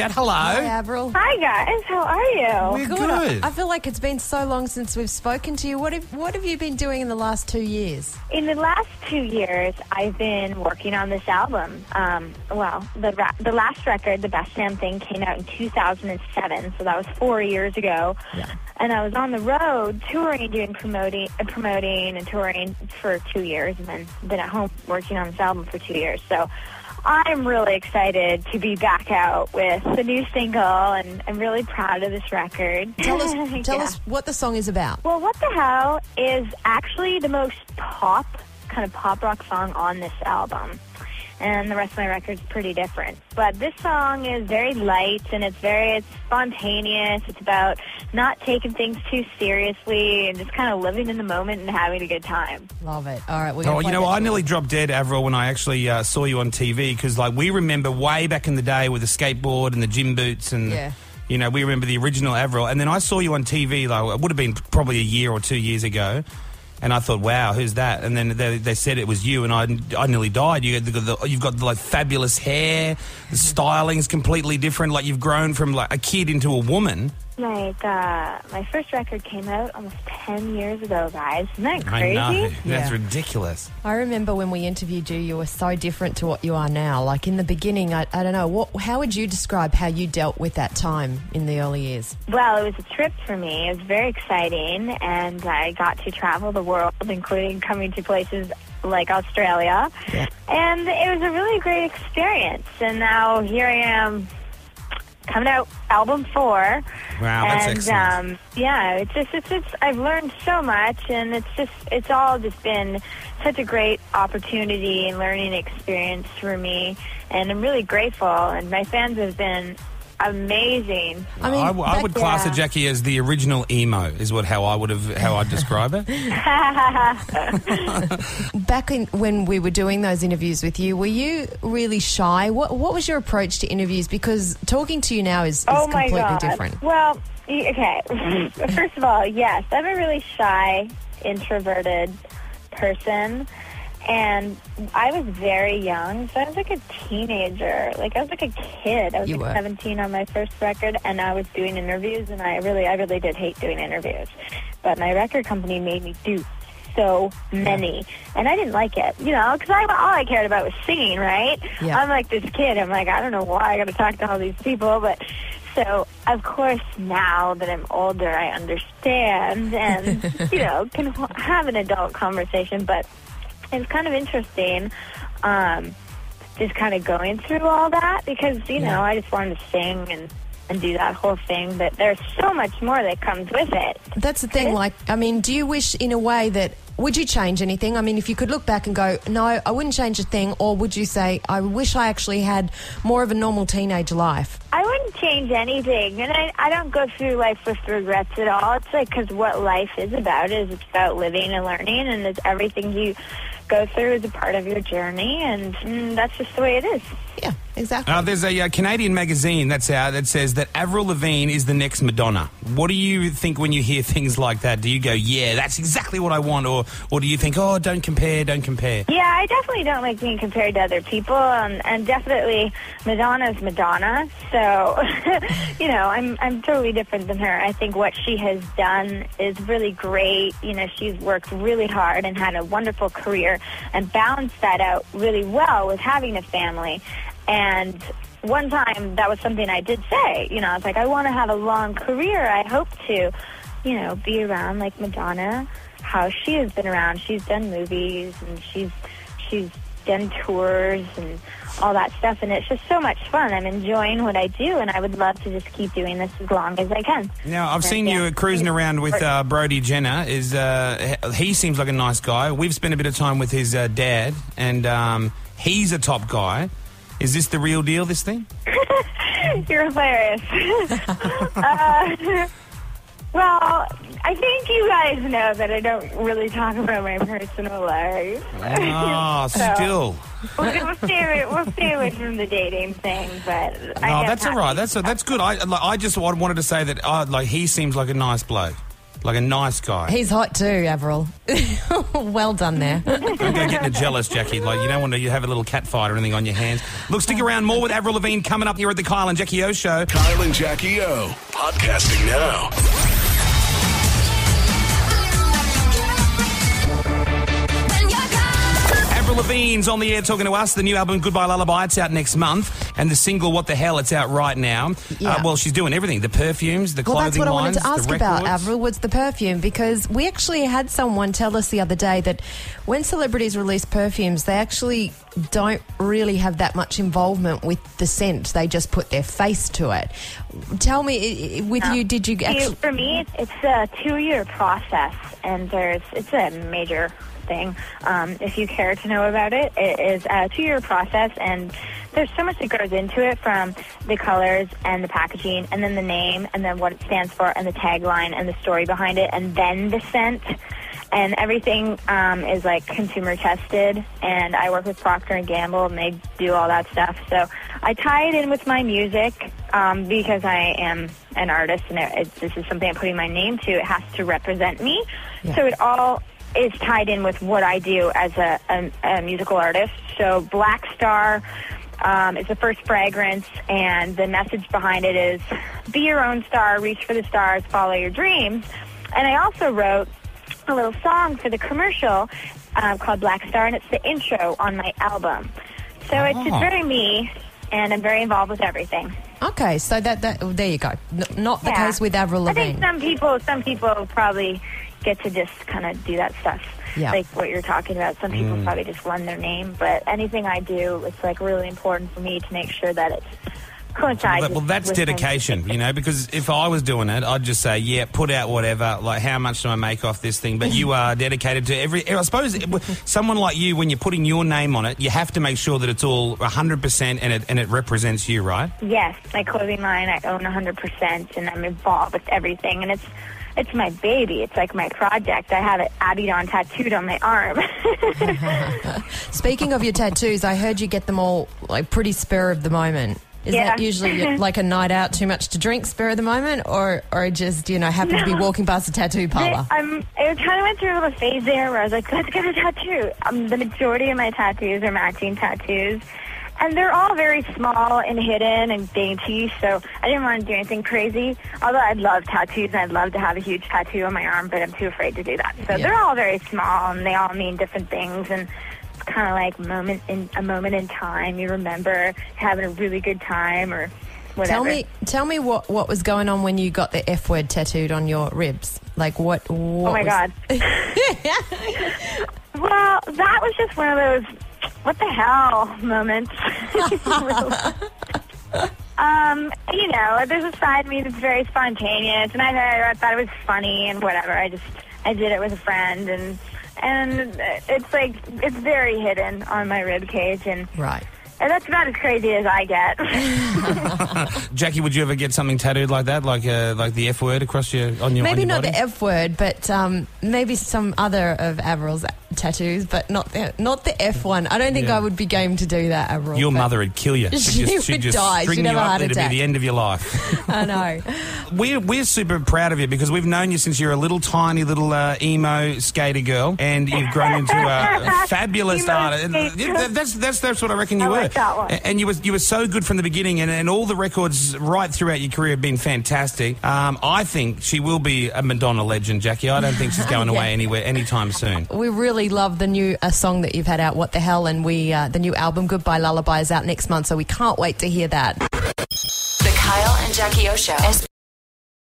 chat. Hello. Hi, Avril. Hi, guys. How are you? We're good. I feel like it's been so long since we've spoken to you. What have you been doing in the last 2 years? In the last 2 years, I've been working on this album. The last record, The Best Damn Thing, came out in 2007, so that was 4 years ago. Yeah. And I was on the road touring, doing promoting and touring for 2 years, and then been at home working on this album for 2 years. So I'm really excited to be back out with the new single, and I'm really proud of this record. Tell us what the song is about. Well, What the Hell is actually the most pop rock song on this album. And the rest of my record's pretty different. But this song is very light, and it's spontaneous. It's about not taking things too seriously and just kind of living in the moment and having a good time. Love it. All right. I nearly dropped dead, Avril, when I actually saw you on TV, because we remember way back in the day with the skateboard and the gym boots and... Yeah. We remember the original Avril. And then I saw you on TV, it would have been probably a year or 2 years ago. And I thought, wow, who's that? And then they said it was you, and I nearly died. You've got fabulous hair, the styling's completely different. You've grown from a kid into a woman. My first record came out almost 10 years ago, guys. Isn't that crazy? I know. That's Yeah. ridiculous. I remember when we interviewed you, you were so different to what you are now. In the beginning, I don't know, how would you describe how you dealt with that time in the early years? Well, it was a trip for me. It was very exciting, and I got to travel the world, including coming to places like Australia. Yeah. And it was a really great experience. And now here I am, coming out, album 4. Wow, that's excellent. I've learned so much, and it's all just been such a great opportunity and learning experience for me, and I'm really grateful, and my fans have been amazing. I would class it, Jackie, as the original emo, is how I'd describe it. Back when we were doing those interviews with you, were you really shy? What was your approach to interviews? Because talking to you now is completely different. Well, okay. First of all, yes, I'm a really shy, introverted person. And I was very young, so I was like a teenager. I was like a kid. I was 17 on my first record, and I was doing interviews, and I really did hate doing interviews. But my record company made me do so many, and I didn't like it, because all I cared about was singing, right? Yeah. I'm like this kid. I'm like, I don't know why I got to talk to all these people, but... So, of course, now that I'm older, I understand and, can have an adult conversation, but... It's kind of interesting, just kind of going through all that because, I just wanted to sing and do that whole thing, but there's so much more that comes with it. That's the thing, do you wish in a way that, would you change anything? If you could look back and go, no, I wouldn't change a thing, or would you say, I wish I actually had more of a normal teenage life? I wouldn't change anything, and I don't go through life with regrets at all. It's because what life is about is it's about living and learning, and it's everything you go through is a part of your journey, and that's just the way it is. Yeah, exactly. There's a Canadian magazine that's out that says that Avril Lavigne is the next Madonna. What do you think when you hear things like that? Do you go, yeah, that's exactly what I want, or do you think, oh, don't compare? Yeah, I definitely don't like being compared to other people, and definitely Madonna's Madonna, so, I'm totally different than her. I think what she has done is really great. She's worked really hard and had a wonderful career and balanced that out really well with having a family. And one time, that was something I did say. I was like, I want to have a long career. I hope to, be around like Madonna, how she has been around. She's done movies, and she's done tours and all that stuff, and it's just so much fun. I'm enjoying what I do, and I would love to just keep doing this as long as I can. Now, I've seen you cruising around with Brody Jenner. He seems like a nice guy. We've spent a bit of time with his dad, and he's a top guy. Is this the real deal, this thing? You're hilarious. Well, I think you guys know that I don't really talk about my personal life. Oh, so still. We'll stay away from the dating thing, but... No, that's all right. That's good. I just wanted to say that he seems like a nice bloke. like a nice guy. He's hot too, Avril. Well done there. Don't go getting jealous, Jackie. Like, you don't want to have a little cat fight or anything on your hands. Look, stick around. More with Avril Lavigne coming up here at the Kyle and Jackie O Show. Kyle and Jackie O. Podcasting now. Avril Lavigne's on the air talking to us. The new album, Goodbye Lullaby, it's out next month. And the single, What the Hell, it's out right now. Yeah. Well, she's doing everything. The perfumes, the Well, that's clothing what I wanted lines, to ask the about, records. Avril, was the perfume, because we actually had someone tell us the other day that when celebrities release perfumes, they actually don't really have that much involvement with the scent. They just put their face to it. Tell me, with you, did you actually... For me, it's a 2-year process, and it's a major thing. If you care to know about it, it is a 2-year process, and there's so much that goes into it, from the colors and the packaging, and then the name, and then what it stands for, and the tagline, and the story behind it, and then the scent. And everything is like consumer tested, and I work with Procter & Gamble, and they do all that stuff. So I tie it in with my music because I am an artist, and this is something I'm putting my name to. It has to represent me. Yeah. So it all is tied in with what I do as a musical artist. So Black Star is the first fragrance, and the message behind it is be your own star, reach for the stars, follow your dreams. And I also wrote a little song for the commercial called Black Star, and it's the intro on my album. So it's very me, and I'm very involved with everything. Okay, so that there you go. Not the case with Avril Lavigne. I think some people probably get to just kind of do that stuff, like what you're talking about. Some people probably just run their name, but anything I do, it's like really important for me to make sure that it's coincides. Well, that's dedication, you know, because if I was doing it, I'd just say, yeah, put out whatever, like how much do I make off this thing? But you are dedicated to I suppose someone like you, when you're putting your name on it, you have to make sure that it's all 100% and it represents you, right? Yes, my clothing line I own 100%, and I'm involved with everything, and it's my baby. It's like my project. I have it Abidon tattooed on my arm. Speaking of your tattoos, I heard you get them all like pretty spur of the moment. Is that usually like a night out, too much to drink, spur of the moment, or just, happen to be walking past a tattoo parlor? I kind of went through a little phase there where I was like, let's get a tattoo. The majority of my tattoos are matching tattoos, and they're all very small and hidden and dainty, so I didn't want to do anything crazy. Although I love tattoos, and I'd love to have a huge tattoo on my arm, but I'm too afraid to do that. So they're all very small, and they all mean different things, and kind of like a moment in time. You remember having a really good time or whatever. Tell me what was going on when you got the F word tattooed on your ribs. Like what oh my God. Well, that was just one of those what the hell moments. There's a side of me that's very spontaneous, and I thought it was funny and whatever. I did it with a friend, and it's very hidden on my rib cage, and that's about as crazy as I get. Jackie, would you ever get something tattooed like that, like the F word across on your maybe on your not body? the F word, but maybe some other of Avril's tattoos, but not the F one. I don't think I would be game to do that, Avril. Your mother would kill you. She'd just die. She'd have a heart attack. It'd be the end of your life. I know. We're super proud of you because we've known you since you're a little tiny little emo skater girl, and you've grown into a fabulous artist. That's what I reckon you were. Like that one. And you were so good from the beginning, and all the records right throughout your career have been fantastic. I think she will be a Madonna legend, Jackie. I don't think she's going away anywhere anytime soon. We really love the new song that you've had out, What the Hell, and the new album Goodbye Lullaby is out next month, so we can't wait to hear that. The Kyle and Jackie O Show.